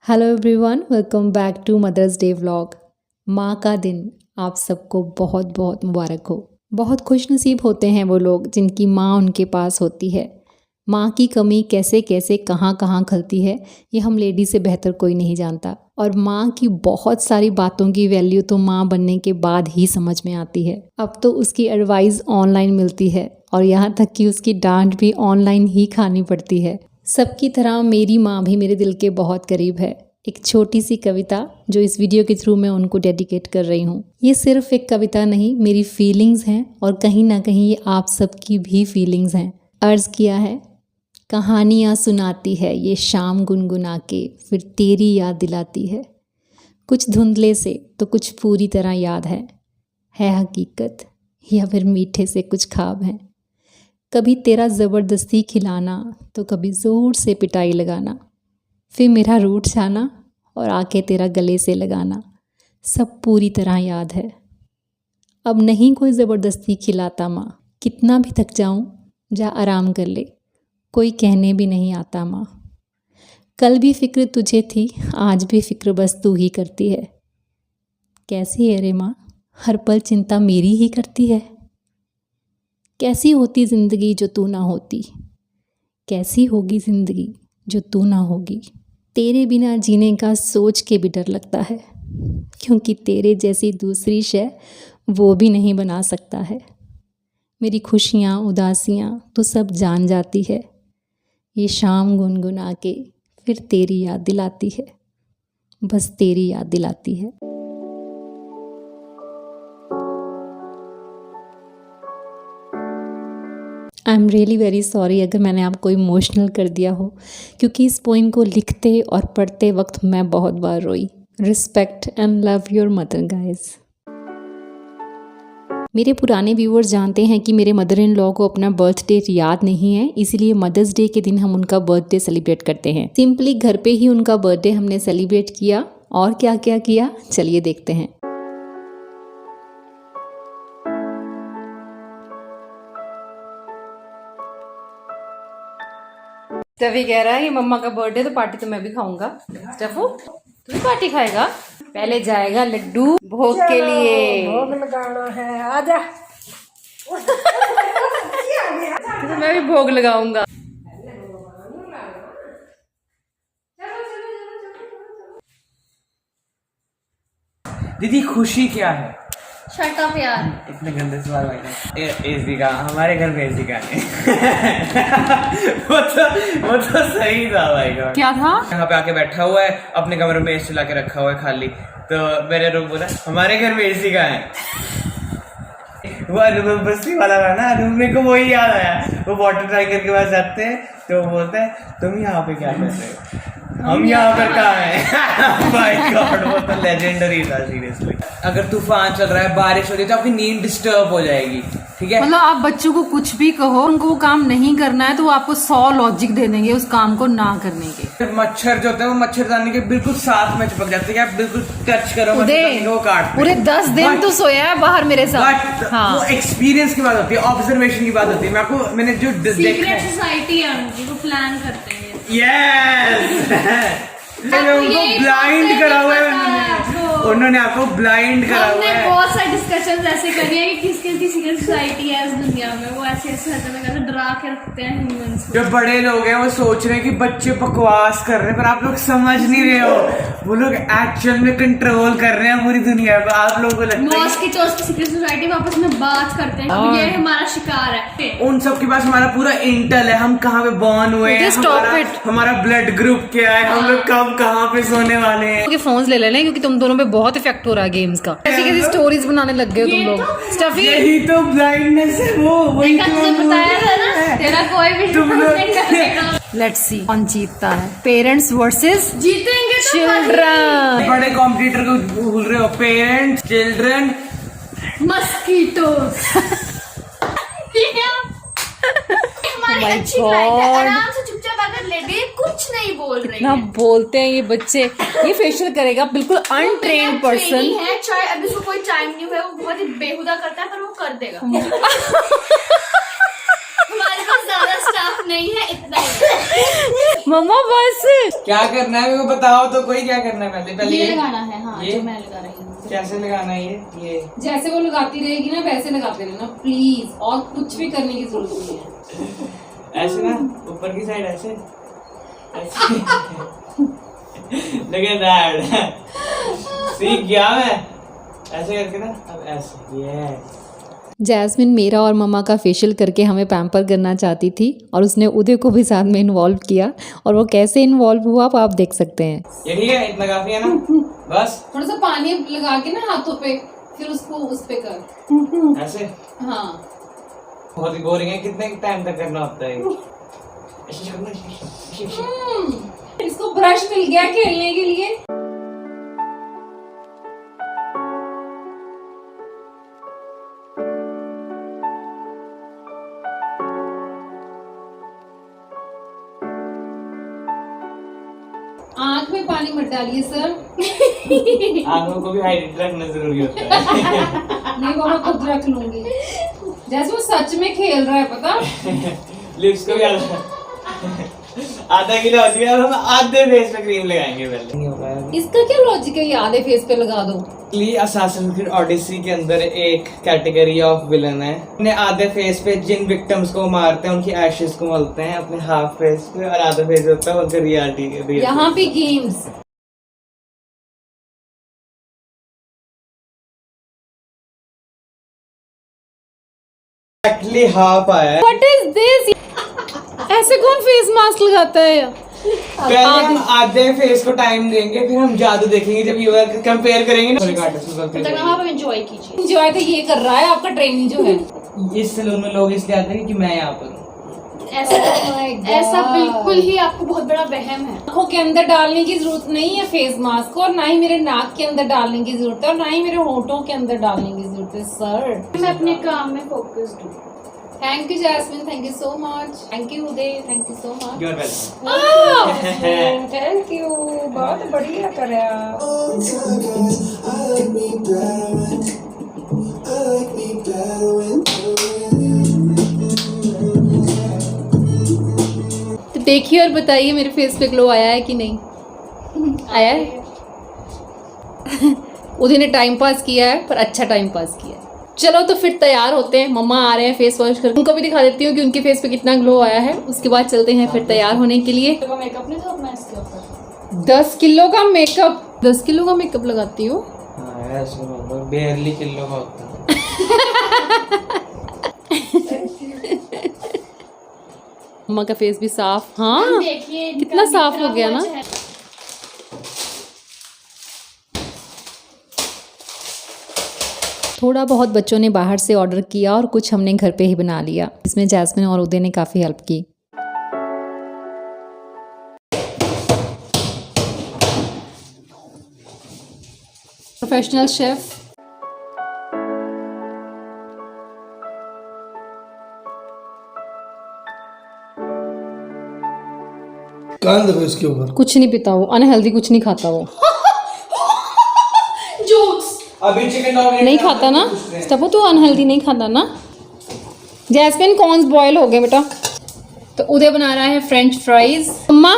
Hello everyone, welcome back to Mother's Day vlog. माँ का दिन आप सबको बहुत बहुत मुबारक हो। बहुत खुशनसीब होते हैं वो लोग जिनकी माँ उनके पास होती है। माँ की कमी कैसे कैसे कहाँ कहाँ खलती है ये हम लेडी से बेहतर कोई नहीं जानता। और माँ की बहुत सारी बातों की वैल्यू तो माँ बनने के बाद ही समझ में आती है। अब तो उसकी एडवाइस ऑनलाइन मिलती है और यहाँ तक कि उसकी डांट भी ऑनलाइन ही खानी पड़ती है। सबकी तरह मेरी माँ भी मेरे दिल के बहुत करीब है। एक छोटी सी कविता जो इस वीडियो के थ्रू मैं उनको डेडिकेट कर रही हूँ। ये सिर्फ एक कविता नहीं, मेरी फीलिंग्स हैं और कहीं ना कहीं ये आप सबकी भी फीलिंग्स हैं। अर्ज़ किया है, कहानियाँ सुनाती है ये शाम गुनगुना के, फिर तेरी याद दिलाती है। कुछ धुंधले से तो कुछ पूरी तरह याद है हकीकत या फिर मीठे से कुछ ख्वाब हैं। कभी तेरा ज़बरदस्ती खिलाना तो कभी ज़ोर से पिटाई लगाना, फिर मेरा रूठ जाना और आके तेरा गले से लगाना, सब पूरी तरह याद है। अब नहीं कोई ज़बरदस्ती खिलाता माँ, कितना भी थक जाऊँ जा आराम कर ले, कोई कहने भी नहीं आता माँ। कल भी फ़िक्र तुझे थी, आज भी फ़िक्र बस तू ही करती है। कैसी है रे माँ, हर पल चिंता मेरी ही करती है। कैसी होती ज़िंदगी जो तू ना होती, कैसी होगी ज़िंदगी जो तू ना होगी। तेरे बिना जीने का सोच के भी डर लगता है, क्योंकि तेरे जैसी दूसरी शय वो भी नहीं बना सकता है। मेरी खुशियाँ उदासियाँ तो सब जान जाती है, ये शाम गुनगुना के फिर तेरी याद दिलाती है, बस तेरी याद दिलाती है। I am really very sorry अगर मैंने आपको इमोशनल कर दिया हो, क्योंकि इस पोइम को लिखते और पढ़ते वक्त मैं बहुत बार रोई। Respect and love your mother guys. मेरे पुराने व्यूअर्स जानते हैं कि मेरे मदर इन लॉ को अपना बर्थडे याद नहीं है, इसीलिए मदर्स डे के दिन हम उनका बर्थडे सेलिब्रेट करते हैं। सिंपली घर पे ही उनका बर्थडे हमने सेलिब्रेट किया। और क्या क्या किया चलिए देखते हैं। स्टफी कह रहा है कि मम्मा का बर्थडे तो पार्टी तो मैं भी खाऊंगा। स्टफू तू भी पार्टी खाएगा? पहले जाएगा लड्डू भोग के लिए। भोग लगाना है, आजा। तो मैं भी भोग लगाऊंगा। दीदी खुशी क्या है? शट अप यार। इतने गंदे सवाल भाई। एसी का हमारे घर में एसी का नहीं। वो तो सही था भाई। क्या था? यहाँ पे आके बैठा हुआ है, अपने कमरे में एसी ला के रखा हुआ है खाली। तो मेरे रूम बोला हमारे घर में एसी का है। वो अनुभव बस्ती वाला था ना, मेरे को वही याद आया। वो वाटर टाइगर के पास जाते हैं तो वो बोलते हैं तुम यहाँ पे क्या कर रहे हो? हम यहाँ पर कहाँ हैं? माय गॉड, वो तो लेजेंडरी था सीरियसली। अगर तूफान चल रहा है, बारिश हो रही है तो आपकी नींद डिस्टर्ब हो जाएगी, ठीक है? मतलब आप बच्चों को कुछ भी कहो, उनको वो काम नहीं करना है तो वो आपको 100 लॉजिक दे देंगे उस काम को ना करने के। मच्छर जो होता है वो मच्छरदानी के बिल्कुल साथ में चिपक जाते हैं, आप बिल्कुल टच करो वो काटते। पूरे 10 दिन तो सोया है बाहर मेरे साथ। हाँ। वो एक्सपीरियंस की बात होती है, ऑब्जर्वेशन की बात होती है। मैंने जो सीक्रेट सोसाइटी है उनकी, वो प्लान करते हैं। यस। उनको ब्लाइंड करा हुआ है उन्होंने आपको ब्लाइंड करा हुआ है। हमने बहुत सारे डिस्कशंस ऐसे करी है कि किस किस की सीक्रेट सोसाइटी है इस दुनिया में। वो ऐसे ऐसे हरकतें डरा के रखते हैं ह्यूमंस को। जो बड़े लोग हैं वो सोच रहे हैं कि बच्चे बकवास कर रहे हैं, पर आप लोग समझ नहीं रहे हो। वो लोग एक्चुअल में कंट्रोल कर रहे हैं पूरी दुनिया को। आप लोगों को लगता है मॉस की चोस की सीक्रेट सोसाइटी में आपस में बात करते हैं कि ये हमारा शिकार है। उन सब के पास हमारा पूरा इंटेल है, हम कहाँ पे बॉर्न हुए हैं, हमारा ब्लड ग्रुप क्या है, हम लोग कब कहाँ पे सोने वाले हैं। फोन्स ले लेने क्योंकि तुम दोनों पे बहुत इफेक्ट हो रहा है गेम्स का। ऐसी कैसी स्टोरीज बनाने लग गए हो तुम लोग। स्टफी यही तो ब्लाइंडनेस है। वो वही तुझे बताया था ना, तेरा कोई भी नहीं करेगा। लेट्स सी कौन जीतता है। पेरेंट्स वर्सेस जीतेंगे तो चिल्ड्रन। बड़े कॉम्पिटिटर को भूल रहे हो, पेरेंट्स चिल्ड्रन मस्कीटोस। हमारी अच्छी फ्लाइट है, आराम से चुपचाप अगर लेटे कुछ नहीं बोल रहे ना बोलते हैं ये बच्चे। ये फेशियल करेगा बिल्कुल अनट्रेन्ड पर्सन है। चाहे अभी उसको कोई टाइम नहीं है, वो बहुत ही बेहुदा करता है पर वो कर देगा। हमारे पास ज्यादा स्टाफ नहीं है, इतना ही। मम्मा बस क्या करना है मेरे को बताओ तो, कोई क्या करना है पहले पहले ये ये लगाना है, हाँ, ये? जो मैं लगा रही हूँ। कैसे लगाना है ये जैसे वो लगाती रहेगी ना वैसे लगाते रहना प्लीज, और कुछ भी करने की जरूरत नहीं है। ऐसे ना, ऊपर की साइड ऐसे लगे दैट सीख गया मैं, ऐसे करके ना, अब ऐसे ये जैस्मिन मेरा और मम्मा का फेशियल करके हमें पैम्पर करना चाहती थी और उसने उदय को भी साथ में इन्वॉल्व किया, और वो कैसे इन्वॉल्व हुआ आप देख सकते हैं। ये ठीक है, इतना काफी है ना, बस थोड़ा सा पानी लगा के ना हाथों पे, फिर उसको उस पे कर। ऐसे। हाँ बहुत ही बोरिंग है, कितने टाइम तक करना होता है ये? ऐसे करना, ऐसे। इसको ब्रश मिल गया खेलने के लिए। आंख में पानी मत डालिए सर। आंखों को भी हाइड्रेट रखना जरूरी होता है। नहीं बाबा खुद रख लूंगी। जैसे वो सच में खेल रहा है पता। लिप्स को भी आधा किलो हो चुका है, हम आधे फेस पे क्रीम लगाएंगे पहले। नहीं हो पाया। इसका क्या लॉजिक है, ये आधे फेस पे लगा दो। असासिन क्रीड ओडिसी के अंदर एक कैटेगरी ऑफ विलन है, अपने आधे फेस पे जिन विक्टिम्स को मारते हैं उनकी एशेस को मलते हैं अपने हाफ फेस पे, और आधा फेस होता है उनका रियलिटी। यहाँ पे गेम्स एक्चुअली हाफ आया है। What is this? ऐसे कौन फेस मास्क लगाता है? पहले हम आधे फेस को टाइम देंगे, फिर हम जादू देखेंगे जब ये कंपेयर करेंगे ना। तक आप एंजॉय कीजिए। एंजॉय तो ये कर रहा है आपका ट्रेनिंग जो है। इस सैलून में लोग इसलिए आते हैं कि मैं यहाँ पर हूँ। ऐसा बिल्कुल ही आपको बहुत बड़ा वहम है। आंखों के अंदर डालने की जरूरत नहीं है फेस मास्क को, और ना ही मेरे नाक के अंदर डालने की जरूरत है, और ना ही मेरे होठों के अंदर डालने की जरूरत है सर। मैं अपने काम में फोकस्ड हूँ। Thank you Jasmine, thank you so much. Thank you Uday, thank you so much. You're welcome. Thank you, बहुत बढ़िया करया। तो देखिए और बताइए मेरे फेस पे ग्लो आया है कि नहीं आया है? उदय ने टाइम पास किया है, पर अच्छा टाइम पास किया है। चलो तो फिर तैयार होते हैं, मम्मा आ रहे हैं फेस वॉश कर, उनको भी दिखा देती हूँ कि उनके फेस पे कितना ग्लो आया है। उसके बाद चलते हैं फिर तैयार होने के लिए। मेकअप नहीं था अपना इसके ऊपर। 10 किलो का मेकअप, 10 किलो का मेकअप लगाती हो? हाँ, ऐसे मतलब barely किलो का होता है। मम्मा का फेस भी साफ, हाँ देखिए कितना साफ हो गया ना। थोड़ा बहुत बच्चों ने बाहर से ऑर्डर किया और कुछ हमने घर पे ही बना लिया। इसमें जैस्मिन और उदय ने काफ़ी हेल्प की। Professional chef. कान देखो इसके ऊपर। कुछ नहीं पीता वो, अनहेल्दी कुछ नहीं खाता वो। जोक्स। अभी चिकन डॉग नहीं खाता ना स्टफो, तू अनहेल्दी नहीं खाता ना। जैस्मिन कॉर्न्स बॉयल हो गए बेटा। तो उदय बना रहा है फ्रेंच फ्राइज। अम्मा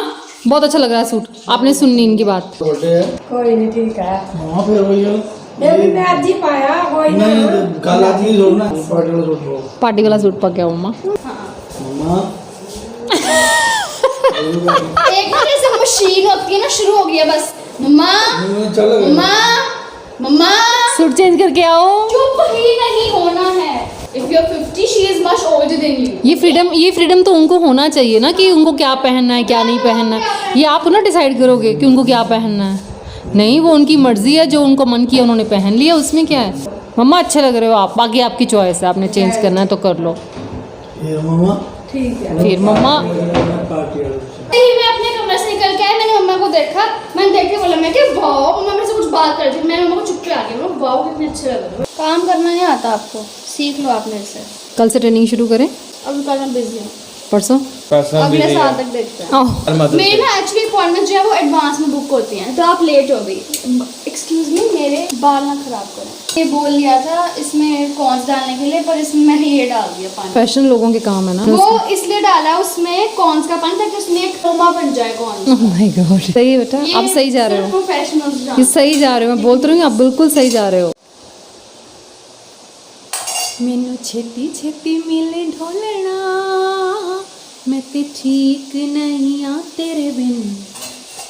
बहुत अच्छा लग रहा है सूट, आपने सुननी इनकी बात। बर्थडे है कोई नहीं, ठीक है। वहाँ पे वही है। ये भी मैं आज ही पाया, कोई नहीं नहीं। कल आज ही जोड़ना पार्टी वाला जोड़ लो। पार्टी वाला सूट पक गया मम्मा। मम्मा एक ना जैसे मशीन होती है ना, शुरू हो गया बस। मम्मा चलो मम्मा मम्मा, सूट चेंज करके आओ। चुप ही नहीं होना है। If you're 50, she is much older than you. ये फ्रीडम तो उनको होना चाहिए ना कि उनको क्या पहनना है क्या नहीं पहनना है। ये आप ना डिसाइड करोगे कि उनको क्या पहनना है। नहीं, वो उनकी मर्जी है, जो उनको मन किया उन्होंने पहन लिया, उसमें क्या है। मम्मा अच्छे लग रहे हो आप, बाकी आपकी चॉइस है, आपने चेंज करना है तो कर लो। ये मम्मा फिर मम्मा पार्टी वाला नहीं, मैं अपने कमरे से निकल के आई, मैंने मम्मा को देखा, मैंने देख के बोला मैं कि वाओ, मम्मा मेरे से कुछ बात कर रही थी, मैंने मम्मा को चुप के आ गई, वाओ कितने अच्छे लग रहे हो। काम करना नहीं आता आपको, सीख लो आप मेरे से। कल से ट्रेनिंग शुरू करें। अब कल मैं बिजी हूँ। परसों पैसा अगले साल तक देखते हैं। मेरी ना एक्चुअली अपॉइंटमेंट जो है वो एडवांस में बुक होती हैं, तो आप लेट हो गई। एक्सक्यूज मी, मेरे बाल ना खराब करें। ये बोल लिया था इसमें कॉर्न्स डालने के लिए, पर इसमें मैंने ये डाल दिया पानी। फैशन लोगों के काम है ना। वो इसलिए डाला उसमें कॉर्न्स का पानी ताकि उसमें एक अरोमा बन जाए कॉर्न्स। ओह माय गॉड, सही है बेटा, आप सही जा रहे हो, प्रोफेशनल्स ये सही जा रहे हो, मैं बोलती रही हूँ, आप बिल्कुल सही जा रहे हो। मैनू छेती छेती मिले ढोलना, मैं ते ठीक नहीं आ तेरे बिन,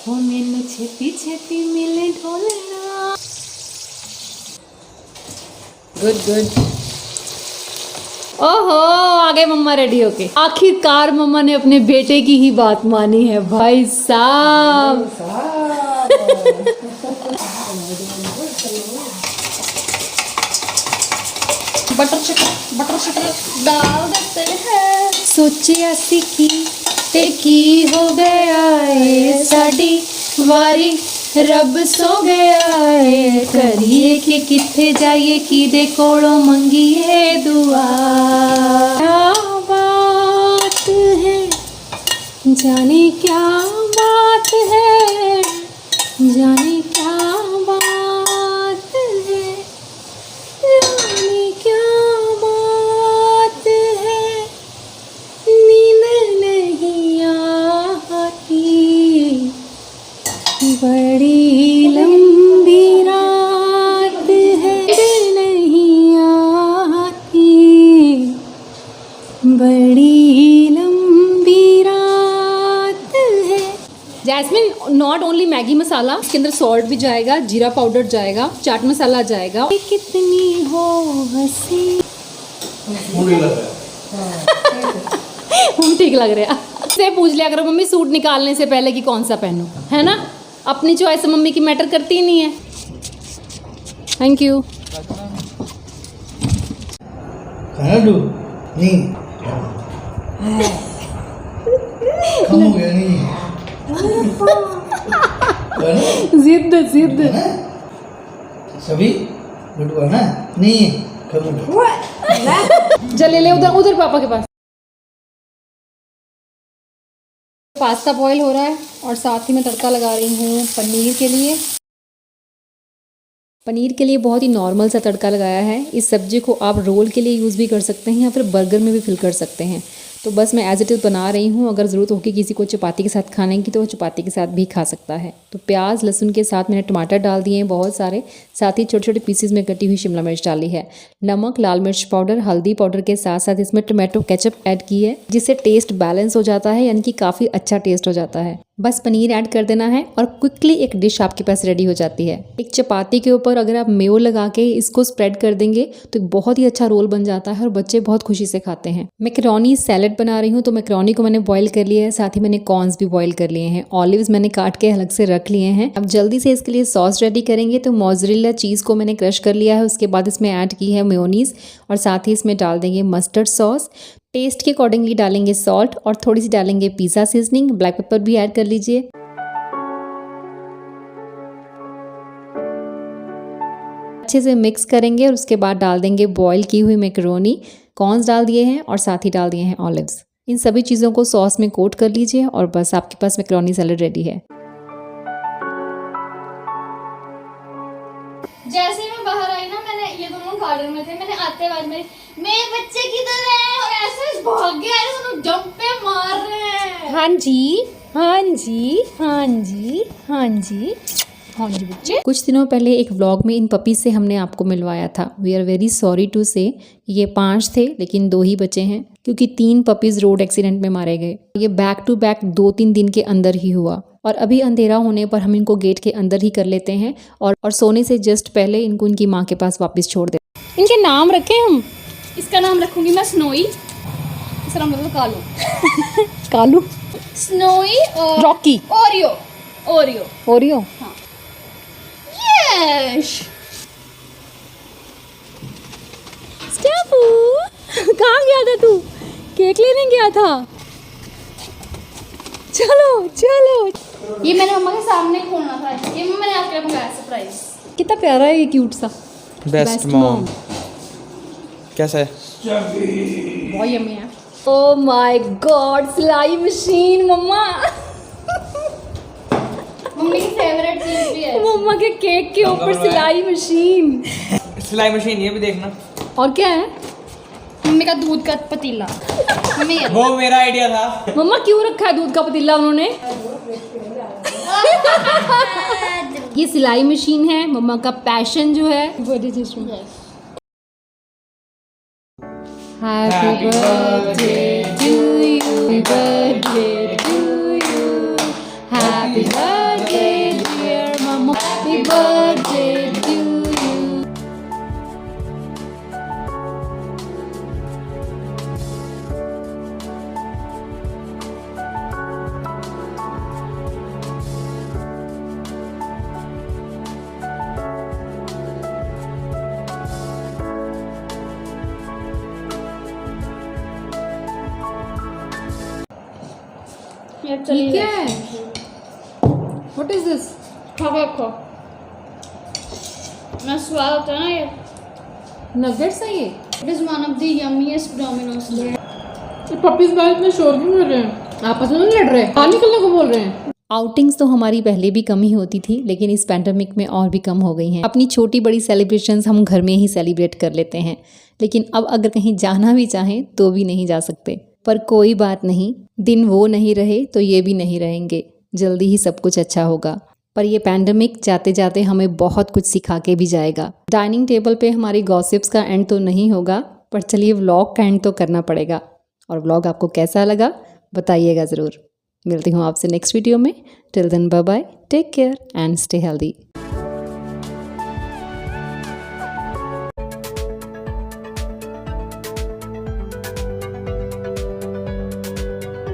हो मैनू छेती छेती मिले ढोलना। Good good. ओहो, आ गए मम्मा रेडी होके। आखिरकार मम्मा ने अपने बेटे की ही बात मानी है भाई साहब। बटर चिकन डाल देते हैं। सोचिया सीखी ते की हो गया है साडी वारी, रब सो गया है, करिए कि किथे जाइए कि दे कोलों मंगिए दुआ। क्या बात है, जाने क्या बात है, जाने क्या बात है, जाने क्या बात है, नींद नहीं आती, बड़ी लंबी रात है, नहीं आती, बड़ी लंबी रात है। जैस्मिन, नॉट ओनली मैगी मसाला, इसके अंदर सॉल्ट भी जाएगा, जीरा पाउडर जाएगा, चाट मसाला जाएगा। कितनी हो हंसी, हम ठीक लग रहा है। से पूछ लिया करो मम्मी सूट निकालने से पहले कि कौन सा पहनूं, है ना। अपनी चॉइस मम्मी की मैटर करती ही नहीं है। Thank you. खाना दो नहीं कम हो गया नहीं जिद जिद सभी गुड ना नहीं कम हो गया। चल ले उधर उधर पापा के पास। पास्ता बॉईल हो रहा है और साथ ही मैं तड़का लगा रही हूँ पनीर के लिए। पनीर के लिए बहुत ही नॉर्मल सा तड़का लगाया है। इस सब्जी को आप रोल के लिए यूज़ भी कर सकते हैं या फिर बर्गर में भी फिल कर सकते हैं। तो बस मैं एज इट इज़ बना रही हूँ। अगर ज़रूरत होगी किसी को चपाती के साथ खाने की तो वो चपाती के साथ भी खा सकता है। तो प्याज लहसुन के साथ मैंने टमाटर डाल दिए हैं बहुत सारे, साथ ही छोटे छोटे पीसेस में कटी हुई शिमला मिर्च डाली है। नमक, लाल मिर्च पाउडर, हल्दी पाउडर के साथ साथ इसमें टमाटो केचप ऐड की है, जिससे टेस्ट बैलेंस हो जाता है, यानी कि काफ़ी अच्छा टेस्ट हो जाता है। बस पनीर ऐड कर देना है और क्विकली एक डिश आपके पास रेडी हो जाती है। एक चपाती के ऊपर अगर आप मेयो लगा के इसको स्प्रेड कर देंगे तो एक बहुत ही अच्छा रोल बन जाता है और बच्चे बहुत खुशी से खाते हैं। मैकरोनी सैलेड बना रही हूँ, तो मैकरोनी को मैंने बॉईल कर लिया है, साथ ही मैंने कॉर्न्स भी बॉईल कर लिए हैं। ऑलिव्स मैंने काट के अलग से रख लिए हैं। अब जल्दी से इसके लिए सॉस रेडी करेंगे। तो मोज़रेला चीज़ को मैंने क्रश कर लिया है, उसके बाद इसमें ऐड की है मेयोनीज़ और साथ ही इसमें डाल देंगे मस्टर्ड सॉस। टेस्ट के अकॉर्डिंगली डालेंगे सॉल्ट और थोड़ी सी डालेंगे पिज़्ज़ा सीजनिंग। ब्लैक पेपर भी ऐड कर लीजिए। अच्छे से मिक्स करेंगे और उसके बाद डाल देंगे बॉईल की हुई मैकरोनी। कॉर्न्स डाल दिए हैं और साथ ही डाल दिए हैं ऑलिव्स। इन सभी चीज़ों को सॉस में कोट कर लीजिए और बस आपके पास मैकरोनी सैलेड रेडी है। जैसे ही मैं बाहर आई ना, मैंने ये दोनों गार्डन में थे, मैंने आते बाद मेरे बच्चे किधर है और ऐसे भाग गए, ऐसे जंप पे मार रहे हैं। हाँ जी, हाँ जी, हाँ जी, हाँ जी, हाँ जी बच्चे। कुछ दिनों पहले एक व्लॉग में इन पपीज से हमने आपको मिलवाया था। We are very sorry to say ये 5 थे लेकिन 2 ही बचे हैं, क्योंकि 3 पपीज रोड एक्सीडेंट में मारे गए। ये बैक टू बैक 2-3 दिन के अंदर ही हुआ और अभी अंधेरा होने पर हम इनको गेट के अंदर ही कर लेते हैं और सोने से जस्ट पहले इनको इनकी माँ के पास वापस छोड़ देते हैं। इनके नाम रखें हम। इसका नाम रखूंगी मैं स्नोई, इसका नाम मतलब कालू। कालू, स्नोई और रॉकी, ओरियो। Oreo Oreo. हाँ। यश स्टेफू, कहाँ गया था तू? केक लेने गया था। चलो चलो। ये मैंने मम्मा के सामने खोलना था, ये मैंने आपके लिए मंगाया सरप्राइज। कितना प्यारा है ये, क्यूट सा। Best mom. कैसा है? बहुत यम्मी है। ओ माय गॉड, सिलाई मशीन मम्मा। मम्मी की फेवरेट चीज भी है। मम्मा के केक के ऊपर सिलाई मशीन। सिलाई मशीन, ये भी देखना। और क्या है? मम्मी का दूध का पतीला। मम्मी ये वो मेरा आइडिया था। मम्मा क्यों रखा है दूध का पतीला उन्होंने? ये सिलाई मशीन है, मम्मा का पैशन जो है। Happy birthday to you, birthday to you, happy birthday dear mama, happy birthday to you. यार ठीक चलिए। है। What is this? खो ना स्वाद होता है ना ये। नगेट्स है ये? It is one of the yummiest Domino's. पपीज बाल में शोर क्यों कर रहे हैं? आपस में नहीं लड़ रहे? बाहर निकलने को बोल रहे हैं? आउटिंग्स तो हमारी पहले भी कम ही होती थी, लेकिन इस पैंडेमिक में और भी कम हो गई हैं। अपनी छोटी बड़ी सेलिब्रेशंस हम घर में ही सेलिब्रेट कर लेते हैं, लेकिन अब अगर कहीं जाना भी चाहें तो भी नहीं जा सकते। पर कोई बात नहीं, दिन वो नहीं रहे तो ये भी नहीं रहेंगे। जल्दी ही सब कुछ अच्छा होगा। पर ये पैंडेमिक जाते जाते हमें बहुत कुछ सिखा के भी जाएगा। डाइनिंग टेबल पे हमारी गॉसिप्स का एंड तो नहीं होगा, पर चलिए व्लॉग का एंड तो करना पड़ेगा। और व्लॉग आपको कैसा लगा बताइएगा ज़रूर। मिलती हूँ आपसे नेक्स्ट वीडियो में। Till then bye bye, take care and stay healthy.